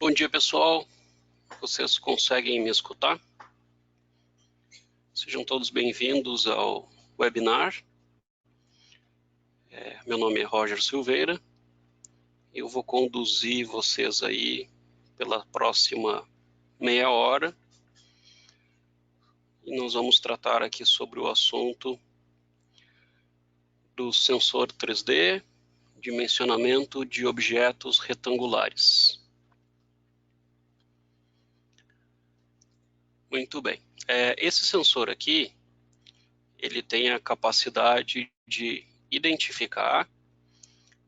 Bom dia, pessoal. Vocês conseguem me escutar? Sejam todos bem-vindos ao webinar. Meu nome é Roger Silveira. Eu vou conduzir vocês aí pela próxima meia hora. E nós vamos tratar aqui sobre o assunto do sensor 3D, dimensionamento de objetos retangulares. Muito bem. Esse sensor aqui, ele tem a capacidade de identificar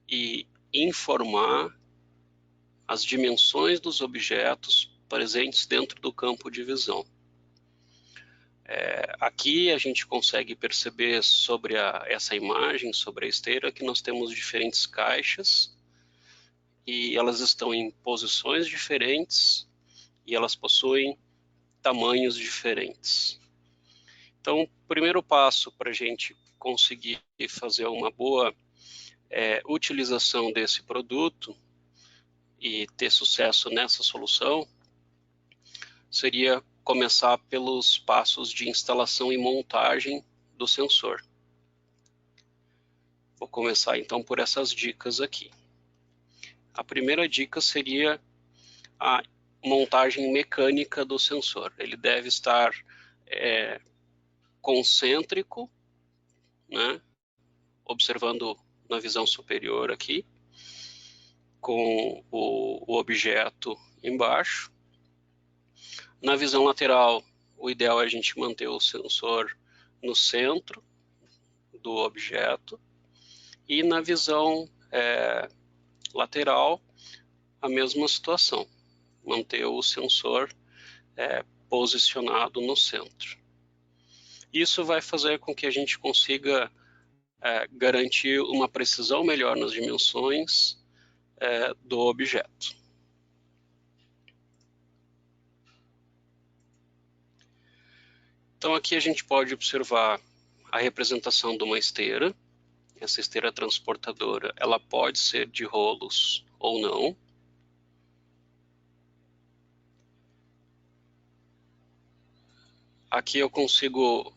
e informar as dimensões dos objetos presentes dentro do campo de visão. Aqui a gente consegue perceber sobre essa imagem, sobre a esteira, que nós temos diferentes caixas e elas estão em posições diferentes e elas possuem tamanhos diferentes. Então, o primeiro passo para a gente conseguir fazer uma boa utilização desse produto e ter sucesso nessa solução seria começar pelos passos de instalação e montagem do sensor. Vou começar então por essas dicas aqui. A primeira dica seria a montagem mecânica do sensor. Ele deve estar concêntrico, né? Observando na visão superior aqui, com o objeto embaixo. Na visão lateral, o ideal é a gente manter o sensor no centro do objeto. E na visão lateral, a mesma situação, manter o sensor posicionado no centro. Isso vai fazer com que a gente consiga garantir uma precisão melhor nas dimensões do objeto. Então aqui a gente pode observar a representação de uma esteira. Essa esteira transportadora, ela pode ser de rolos ou não. Aqui eu consigo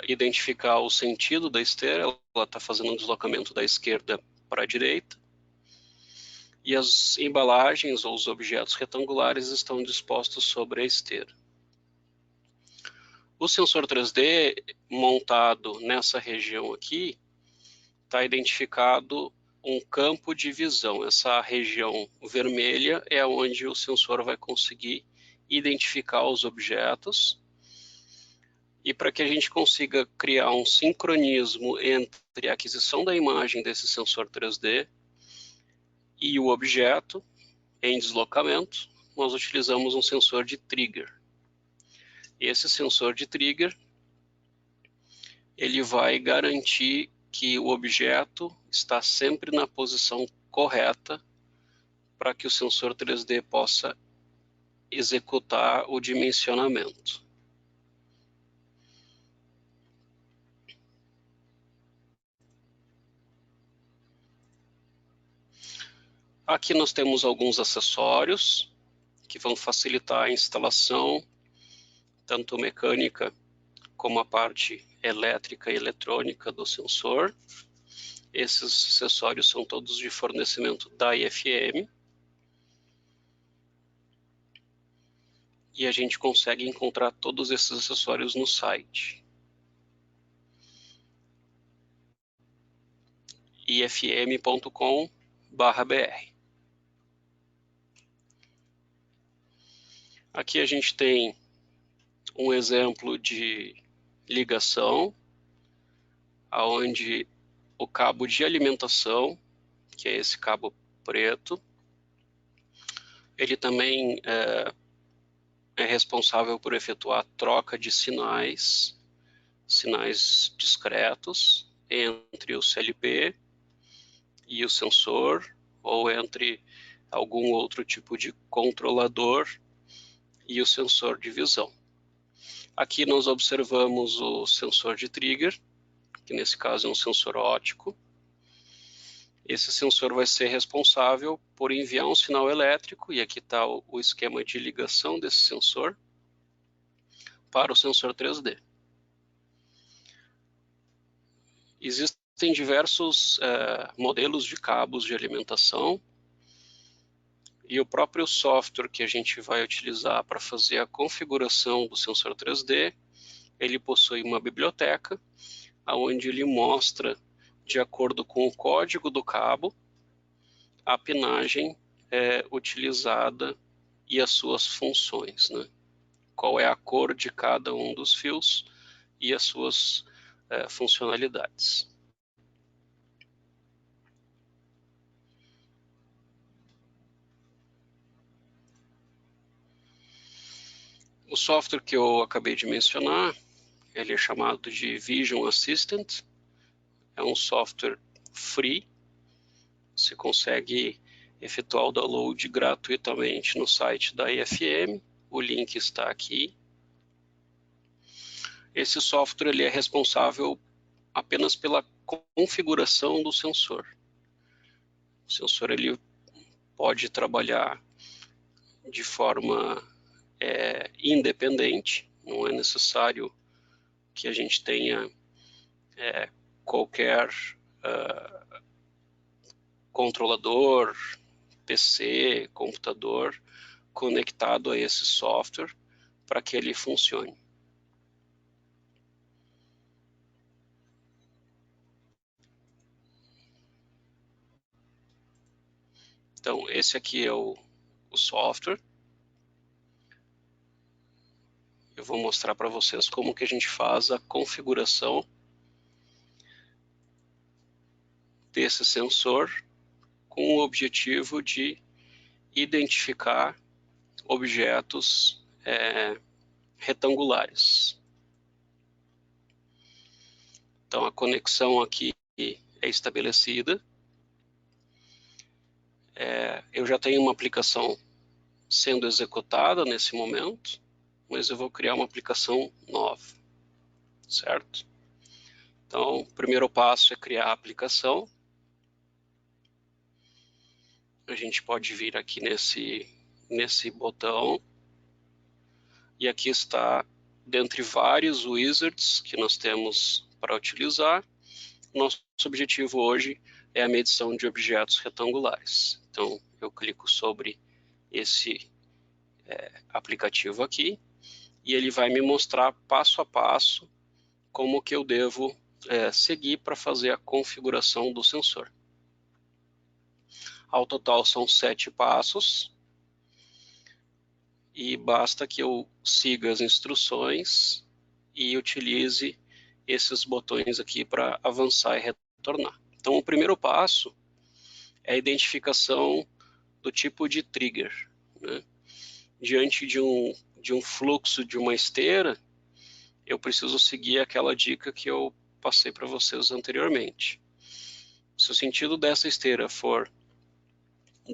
identificar o sentido da esteira, ela está fazendo um deslocamento da esquerda para a direita. E as embalagens ou os objetos retangulares estão dispostos sobre a esteira. O sensor 3D montado nessa região aqui, está identificado um campo de visão. Essa região vermelha é onde o sensor vai conseguir identificar os objetos. E para que a gente consiga criar um sincronismo entre a aquisição da imagem desse sensor 3D e o objeto em deslocamento, nós utilizamos um sensor de trigger. Esse sensor de trigger, ele vai garantir que o objeto está sempre na posição correta para que o sensor 3D possa executar o dimensionamento. Aqui nós temos alguns acessórios que vão facilitar a instalação, tanto mecânica como a parte elétrica e eletrônica do sensor. Esses acessórios são todos de fornecimento da IFM. E a gente consegue encontrar todos esses acessórios no site ifm.com.br. Aqui a gente tem um exemplo de ligação, onde o cabo de alimentação, que é esse cabo preto, ele também é responsável por efetuar a troca de sinais discretos entre o CLP e o sensor, ou entre algum outro tipo de controlador e o sensor de visão. Aqui nós observamos o sensor de trigger, que nesse caso é um sensor óptico, Esse sensor vai ser responsável por enviar um sinal elétrico, e aqui está o esquema de ligação desse sensor para o sensor 3D. Existem diversos modelos de cabos de alimentação, e o próprio software que a gente vai utilizar para fazer a configuração do sensor 3D, ele possui uma biblioteca, onde ele mostra, de acordo com o código do cabo, a pinagem utilizada e as suas funções, né? Qual é a cor de cada um dos fios e as suas funcionalidades. O software que eu acabei de mencionar, ele é chamado de Vision Assistant. É um software free. Você consegue efetuar o download gratuitamente no site da IFM. O link está aqui. Esse software ele é responsável apenas pela configuração do sensor. O sensor ele pode trabalhar de forma independente, não é necessário que a gente tenha qualquer controlador, PC, computador conectado a esse software para que ele funcione. Então, esse aqui é o software. Eu vou mostrar para vocês como que a gente faz a configuração desse sensor com o objetivo de identificar objetos retangulares. Então, a conexão aqui é estabelecida. Eu já tenho uma aplicação sendo executada nesse momento, mas eu vou criar uma aplicação nova, certo? Então, o primeiro passo é criar a aplicação. A gente pode vir aqui nesse botão, e aqui está, dentre vários wizards que nós temos para utilizar, nosso objetivo hoje é a medição de objetos retangulares. Então, eu clico sobre esse aplicativo aqui, e ele vai me mostrar passo a passo como que eu devo seguir para fazer a configuração do sensor. Ao total são 7 passos, e basta que eu siga as instruções e utilize esses botões aqui para avançar e retornar. Então, o primeiro passo é a identificação do tipo de trigger, né? Diante de um fluxo de uma esteira, eu preciso seguir aquela dica que eu passei para vocês anteriormente. Se o sentido dessa esteira for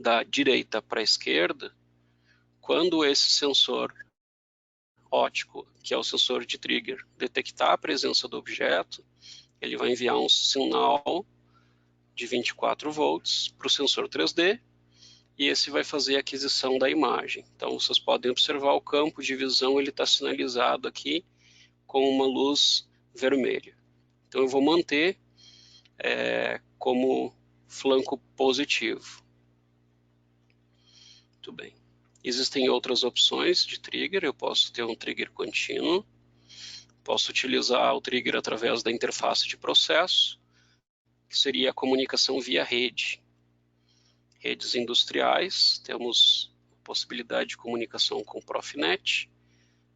da direita para a esquerda, quando esse sensor óptico, que é o sensor de trigger, detectar a presença do objeto, ele vai enviar um sinal de 24 volts para o sensor 3D, e esse vai fazer a aquisição da imagem. Então, vocês podem observar o campo de visão, ele está sinalizado aqui com uma luz vermelha. Então, eu vou manter como flanco positivo. Muito bem. Existem outras opções de trigger. Eu posso ter um trigger contínuo, posso utilizar o trigger através da interface de processo, que seria a comunicação via rede. Redes industriais, temos a possibilidade de comunicação com Profinet,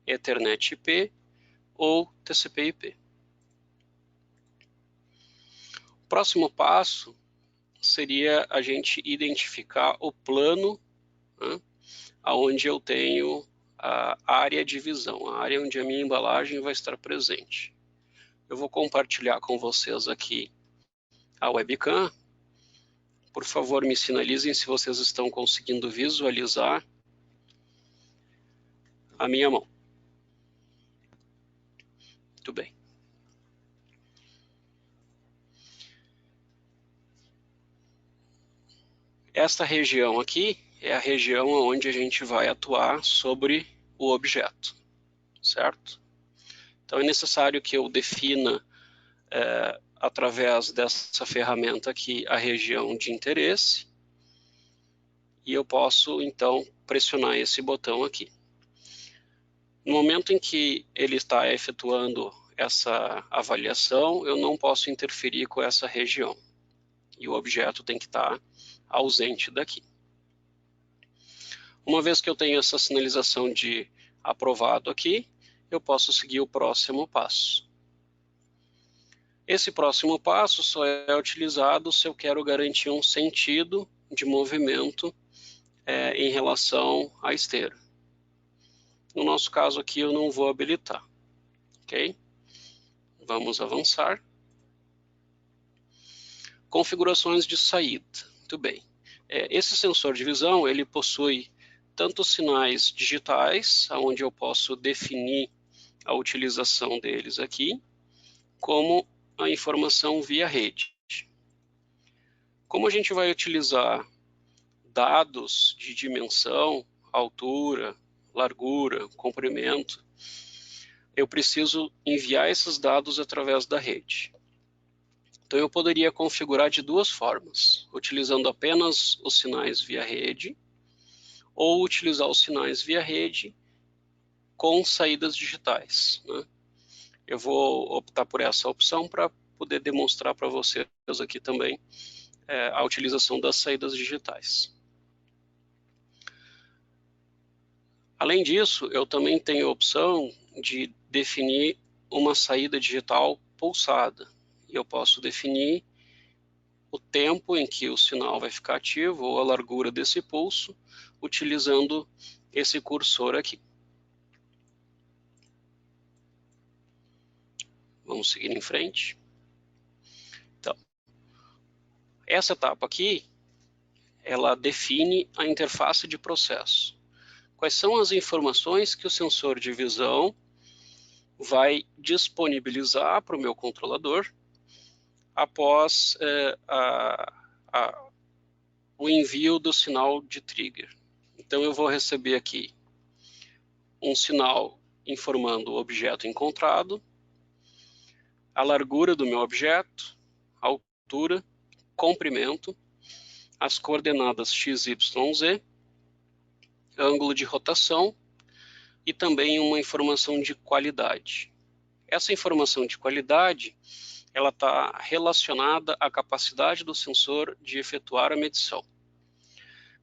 Ethernet IP ou TCP/IP. O próximo passo seria a gente identificar o plano, né, onde eu tenho a área de visão, a área onde a minha embalagem vai estar presente. Eu vou compartilhar com vocês aqui a webcam. Por favor, me sinalizem se vocês estão conseguindo visualizar a minha mão. Muito bem. O Esta região aqui é a região onde a gente vai atuar sobre o objeto, certo? Então é necessário que eu defina, através dessa ferramenta aqui, a região de interesse, e eu posso, então, pressionar esse botão aqui. No momento em que ele está efetuando essa avaliação, eu não posso interferir com essa região, e o objeto tem que estar ausente daqui. Uma vez que eu tenho essa sinalização de aprovado aqui, eu posso seguir o próximo passo. Esse próximo passo só é utilizado se eu quero garantir um sentido de movimento em relação à esteira. No nosso caso aqui eu não vou habilitar, ok? Vamos avançar. Configurações de saída. Muito bem. Esse sensor de visão, ele possui tanto sinais digitais, onde eu posso definir a utilização deles aqui, como a informação via rede. Como a gente vai utilizar dados de dimensão, altura, largura, comprimento, eu preciso enviar esses dados através da rede. Então eu poderia configurar de duas formas, utilizando apenas os sinais via rede, ou utilizar os sinais via rede com saídas digitais, né? Eu vou optar por essa opção para poder demonstrar para vocês aqui também a utilização das saídas digitais. Além disso, eu também tenho a opção de definir uma saída digital pulsada. E eu posso definir o tempo em que o sinal vai ficar ativo ou a largura desse pulso, utilizando esse cursor aqui. Vamos seguir em frente. Então, essa etapa aqui, ela define a interface de processo. Quais são as informações que o sensor de visão vai disponibilizar para o meu controlador após o envio do sinal de trigger. Então eu vou receber aqui um sinal informando o objeto encontrado, a largura do meu objeto, a altura, comprimento, as coordenadas x, y, z, ângulo de rotação e também uma informação de qualidade. Essa informação de qualidade, ela está relacionada à capacidade do sensor de efetuar a medição.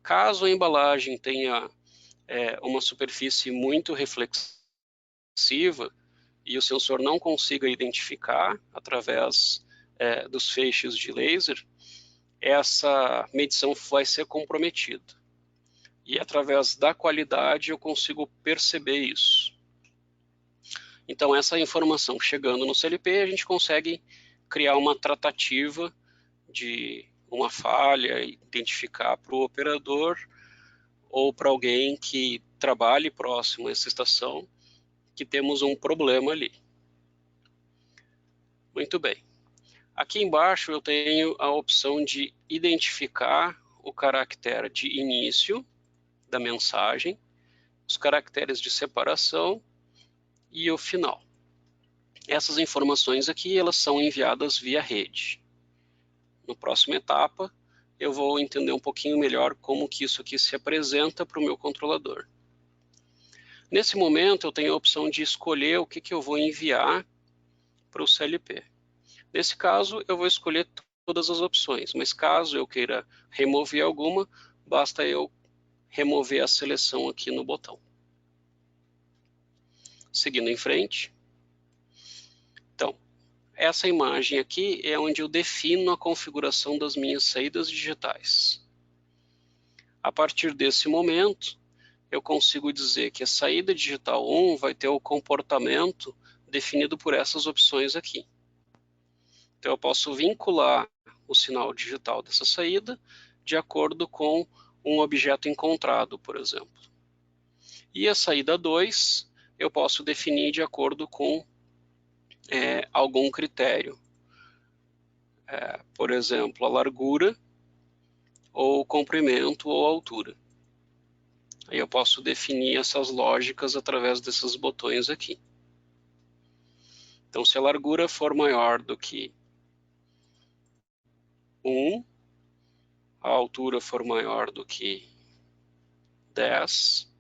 Caso a embalagem tenha uma superfície muito reflexiva e o sensor não consiga identificar através dos feixes de laser, essa medição vai ser comprometida. E através da qualidade eu consigo perceber isso. Então essa informação chegando no CLP, a gente consegue criar uma tratativa de uma falha, identificar para o operador ou para alguém que trabalhe próximo a essa estação que temos um problema ali. Muito bem. Aqui embaixo eu tenho a opção de identificar o caractere de início da mensagem, os caracteres de separação e o final. Essas informações aqui, elas são enviadas via rede. Na próxima etapa, eu vou entender um pouquinho melhor como que isso aqui se apresenta para o meu controlador. Nesse momento, eu tenho a opção de escolher o que eu vou enviar para o CLP. Nesse caso, eu vou escolher todas as opções, mas caso eu queira remover alguma, basta eu remover a seleção aqui no botão. Seguindo em frente. Então, essa imagem aqui é onde eu defino a configuração das minhas saídas digitais. A partir desse momento, eu consigo dizer que a saída digital 1 vai ter o comportamento definido por essas opções aqui. Então, eu posso vincular o sinal digital dessa saída de acordo com um objeto encontrado, por exemplo. E a saída 2, eu posso definir de acordo com algum critério. Por exemplo, a largura ou comprimento ou altura. Aí eu posso definir essas lógicas através desses botões aqui. Então, se a largura for maior do que 1, a altura for maior do que 10,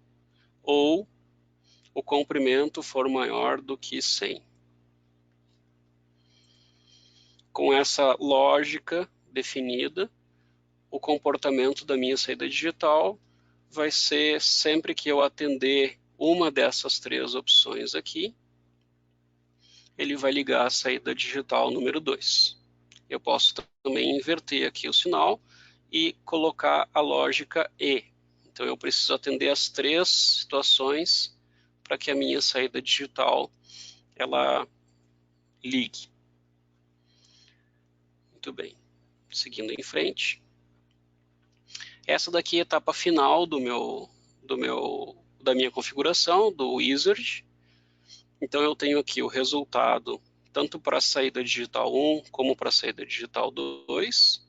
ou o comprimento for maior do que 100. Com essa lógica definida, o comportamento da minha saída digital vai ser, sempre que eu atender uma dessas três opções aqui, ele vai ligar a saída digital número 2. Eu posso também inverter aqui o sinal e colocar a lógica E. Então eu preciso atender as três situações para que a minha saída digital ela ligue. Muito bem. Seguindo em frente. Essa daqui é a etapa final da minha configuração, do wizard. Então eu tenho aqui o resultado tanto para a saída digital 1 como para a saída digital 2.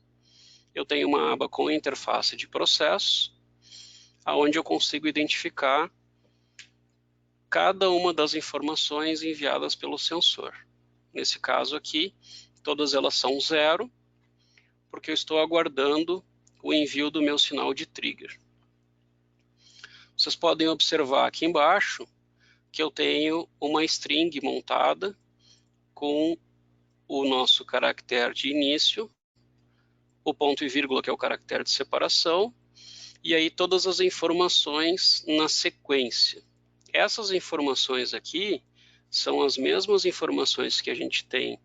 Eu tenho uma aba com interface de processo, onde eu consigo identificar cada uma das informações enviadas pelo sensor. Nesse caso aqui, todas elas são 0, porque eu estou aguardando o envio do meu sinal de trigger. Vocês podem observar aqui embaixo que eu tenho uma string montada com o nosso caractere de início, o ponto e vírgula, que é o caractere de separação, e aí todas as informações na sequência. Essas informações aqui são as mesmas informações que a gente tem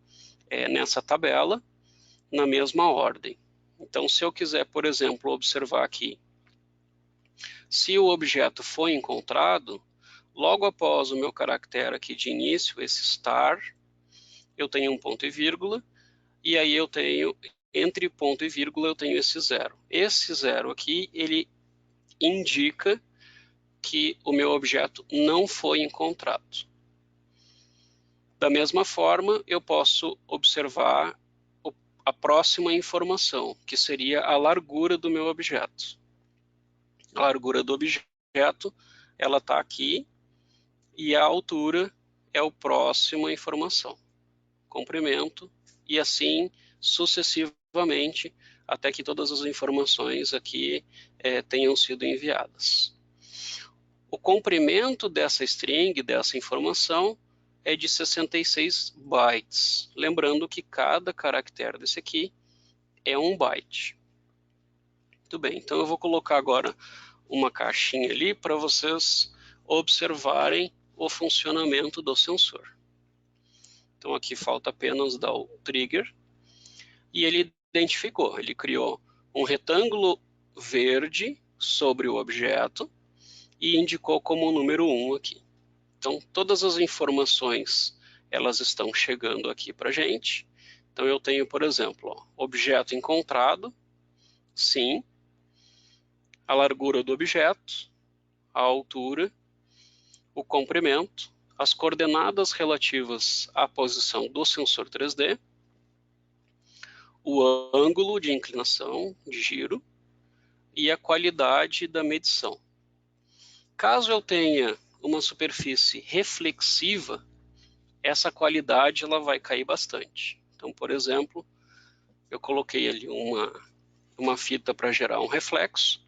nessa tabela, na mesma ordem. Então, se eu quiser, por exemplo, observar aqui, se o objeto foi encontrado, logo após o meu caractere aqui de início, esse star, eu tenho um ponto e vírgula, e aí eu tenho, entre ponto e vírgula, eu tenho esse 0. Esse 0 aqui, ele indica que o meu objeto não foi encontrado. Da mesma forma, eu posso observar a próxima informação, que seria a largura do meu objeto. A largura do objeto, ela está aqui, e a altura é a próxima informação. Comprimento, e assim sucessivamente, até que todas as informações aqui tenham sido enviadas. O comprimento dessa string, dessa informação, é de 66 bytes. Lembrando que cada caractere desse aqui é 1 byte. Muito bem, então eu vou colocar agora uma caixinha ali para vocês observarem o funcionamento do sensor. Então aqui falta apenas dar o trigger, e ele identificou, ele criou um retângulo verde sobre o objeto e indicou como o número 1 aqui. Então todas as informações elas estão chegando aqui para a gente. Então eu tenho, por exemplo, objeto encontrado, sim, a largura do objeto, a altura, o comprimento, as coordenadas relativas à posição do sensor 3D, o ângulo de inclinação, de giro, e a qualidade da medição. Caso eu tenha uma superfície reflexiva, essa qualidade ela vai cair bastante. Então, por exemplo, eu coloquei ali uma fita para gerar um reflexo,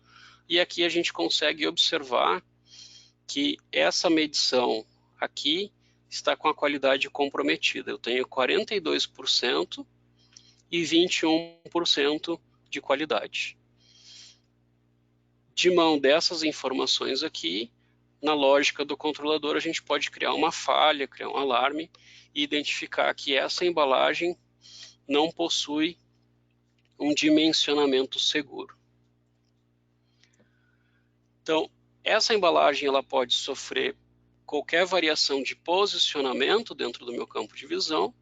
e aqui a gente consegue observar que essa medição aqui está com a qualidade comprometida. Eu tenho 42% e 21% de qualidade. De mão dessas informações aqui, na lógica do controlador, a gente pode criar uma falha, criar um alarme e identificar que essa embalagem não possui um dimensionamento seguro. Então, essa embalagem ela pode sofrer qualquer variação de posicionamento dentro do meu campo de visão,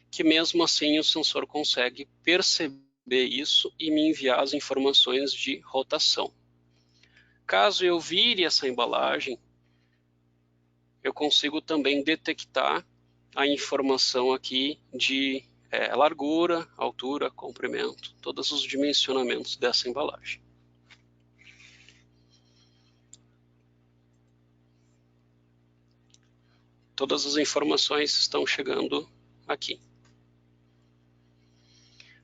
que mesmo assim o sensor consegue perceber isso e me enviar as informações de rotação. Caso eu vire essa embalagem, eu consigo também detectar a informação aqui de largura, altura, comprimento, todos os dimensionamentos dessa embalagem. Todas as informações estão chegando aqui.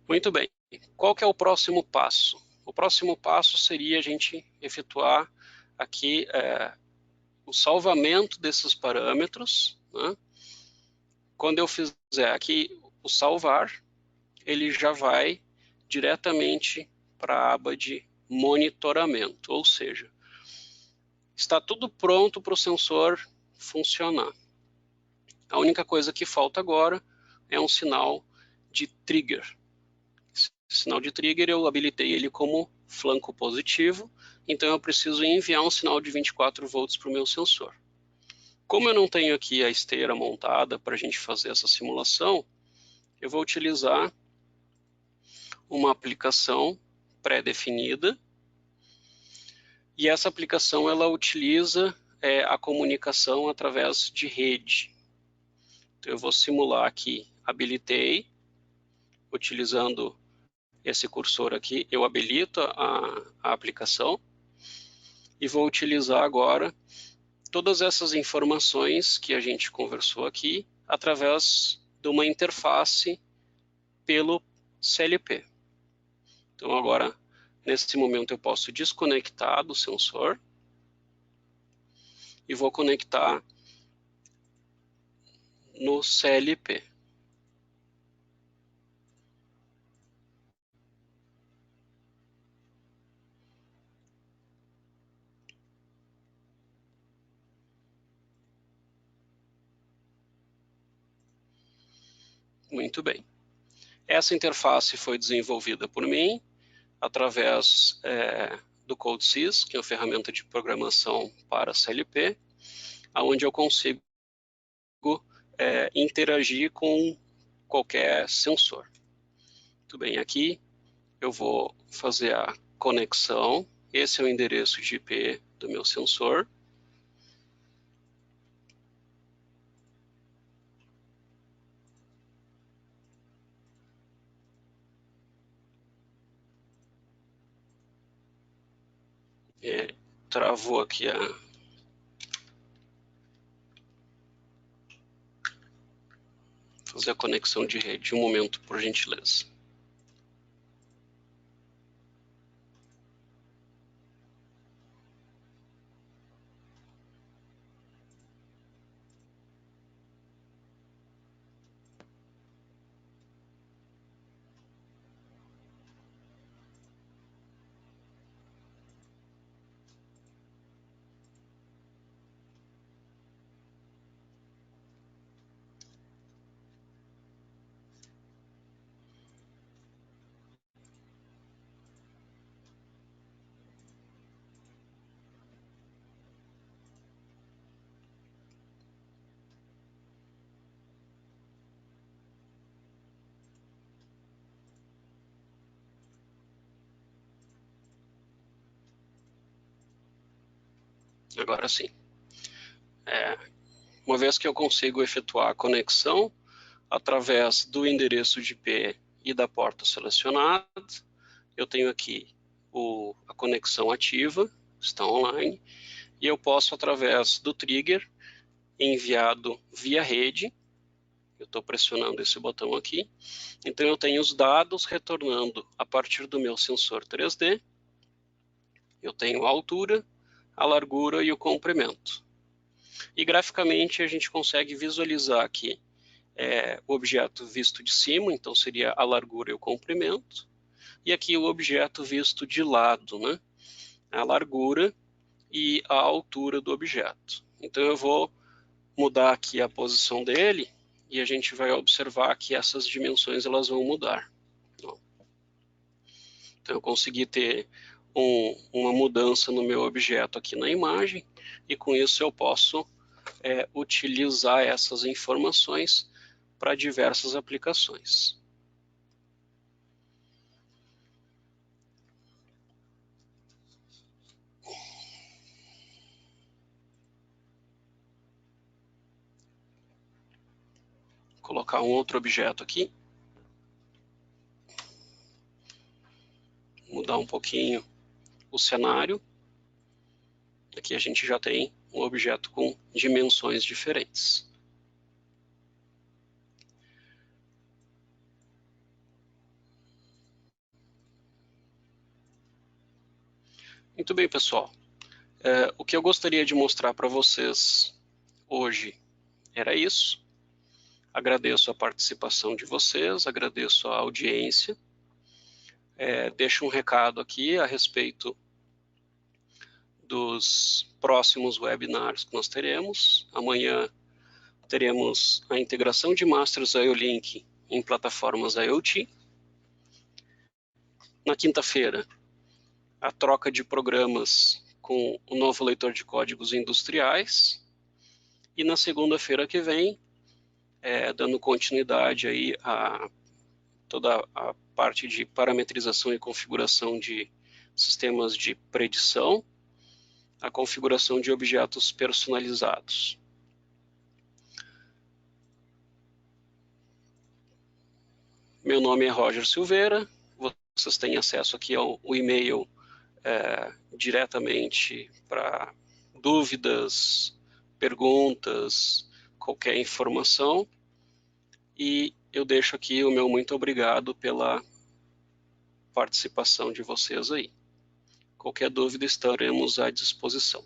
Muito bem. Qual que é o próximo passo? O próximo passo seria a gente efetuar aqui o salvamento desses parâmetros, né? Quando eu fizer aqui o salvar, ele já vai diretamente para a aba de monitoramento, ou seja, está tudo pronto para o sensor funcionar. A única coisa que falta agora é um sinal de trigger. Esse sinal de trigger eu habilitei ele como flanco positivo, então eu preciso enviar um sinal de 24 volts para o meu sensor. Como eu não tenho aqui a esteira montada para a gente fazer essa simulação, eu vou utilizar uma aplicação pré-definida, e essa aplicação ela utiliza a comunicação através de rede. Então eu vou simular aqui, habilitei, utilizando esse cursor aqui, eu habilito a aplicação e vou utilizar agora todas essas informações que a gente conversou aqui através de uma interface pelo CLP. Então agora, nesse momento, eu posso desconectar do sensor e vou conectar no CLP. Muito bem. Essa interface foi desenvolvida por mim através do CodeSys, que é uma ferramenta de programação para CLP, onde eu consigo interagir com qualquer sensor. Muito bem, aqui eu vou fazer a conexão. Esse é o endereço de IP do meu sensor. Travou aqui fazer a conexão de rede. Um momento, por gentileza. Agora sim. Uma vez que eu consigo efetuar a conexão através do endereço de IP e da porta selecionada, eu tenho aqui a conexão ativa, está online, e eu posso, através do trigger enviado via rede, eu estou pressionando esse botão aqui, então eu tenho os dados retornando a partir do meu sensor 3D, eu tenho a altura, a largura e o comprimento. E graficamente a gente consegue visualizar aqui o objeto visto de cima, então seria a largura e o comprimento, e aqui o objeto visto de lado, né? A largura e a altura do objeto. Então eu vou mudar aqui a posição dele e a gente vai observar que essas dimensões elas vão mudar. Então eu consegui ter uma mudança no meu objeto aqui na imagem e com isso eu posso utilizar essas informações para diversas aplicações. Vou colocar um outro objeto aqui. mudar um pouquinho o cenário. Aqui a gente já tem um objeto com dimensões diferentes. Muito bem, pessoal. O que eu gostaria de mostrar para vocês hoje era isso. Agradeço a participação de vocês, agradeço a audiência. Deixo um recado aqui a respeito dos próximos webinars que nós teremos. Amanhã teremos a integração de Masters IO-Link em plataformas IoT. Na quinta-feira, a troca de programas com o novo leitor de códigos industriais. E na segunda-feira que vem, dando continuidade aí a toda a parte de parametrização e configuração de sistemas de predição, a configuração de objetos personalizados. Meu nome é Roger Silveira, vocês têm acesso aqui ao e-mail diretamente para dúvidas, perguntas, qualquer informação, e eu deixo aqui o meu muito obrigado pela participação de vocês aí. Qualquer dúvida estaremos à disposição.